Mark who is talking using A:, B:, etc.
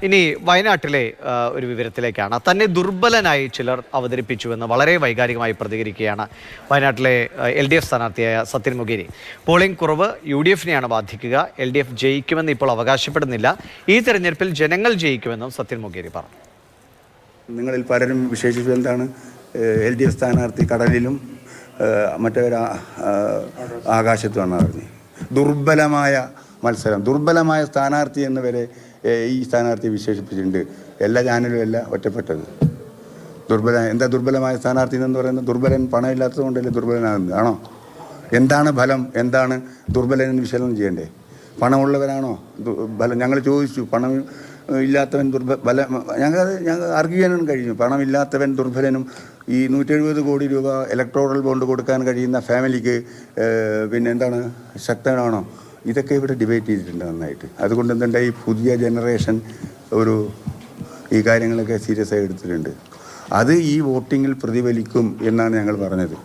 A: ഇനി വയനാട്ടിലെ ഒരു വിവരത്തിലേക്കാണ്. തന്നെ ദുർബലനായി ചിലർ അവതരിപ്പിച്ചുവെന്ന് വളരെ വൈകാരികമായി പ്രതികരിക്കുകയാണ് വയനാട്ടിലെ LDF സ്ഥാനാർത്ഥിയായ സത്യൻ മൊകേരി. പോളിംഗ് കുറവ് UDFനെയാണ് ബാധിക്കുക. LDF ജയിക്കുമെന്ന് ഇപ്പോൾ അവകാശപ്പെടുന്നില്ല. ഈ തെരഞ്ഞെടുപ്പിൽ ജനങ്ങൾ ജയിക്കുമെന്നും സത്യൻ മൊകേരി പറഞ്ഞു.
B: നിങ്ങളിൽ പലരും വിശേഷിച്ചു എന്താണ് LDF സ്ഥാനാർത്ഥി കടലിലും മറ്റൊരു ആകാശത്തുമാണ് പറഞ്ഞു. ദുർബലമായ മത്സരം, ദുർബലമായ സ്ഥാനാർത്ഥി എന്നിവരെ ഈ സ്ഥാനാർത്ഥി വിശേഷിപ്പിച്ചിട്ടുണ്ട്. എല്ലാ ചാനലും അല്ല ഒറ്റപ്പെട്ടത്. എന്താ ദുർബലമായ സ്ഥാനാർത്ഥി എന്ന് പറയുന്നത്? ദുർബലൻ പണമില്ലാത്തത് കൊണ്ടല്ലേ ദുർബലനാകുന്നത് ആണോ? എന്താണ് ഫലം, എന്താണ് ദുർബലനെന്ന് വിശകലനം ചെയ്യണ്ടേ? പണമുള്ളവരാണോ ബലം? ഞങ്ങൾ ചോദിച്ചു, പണം ഇല്ലാത്തവൻ ഞങ്ങൾ ആർഗ്യൂ ചെയ്യാനും കഴിഞ്ഞു. പണമില്ലാത്തവൻ ദുർബലനും ഈ 170 കോടി രൂപ ഇലക്ട്രോറൽ ബോണ്ട് കൊടുക്കാൻ കഴിയുന്ന ഫാമിലിക്ക് എന്താണ് ശക്തനാണോ? ഇതൊക്കെ ഇവിടെ ഡിബേറ്റ് ചെയ്തിട്ടുണ്ട് നന്നായിട്ട്. അതുകൊണ്ട് എന്തുണ്ട്, ഈ പുതിയ ജനറേഷൻ ഈ കാര്യങ്ങളൊക്കെ സീരിയസ് ആയി എടുത്തിട്ടുണ്ട്. അത് ഈ വോട്ടിങ്ങിൽ പ്രതിഫലിക്കും എന്നാണ് ഞങ്ങൾ പറഞ്ഞത്.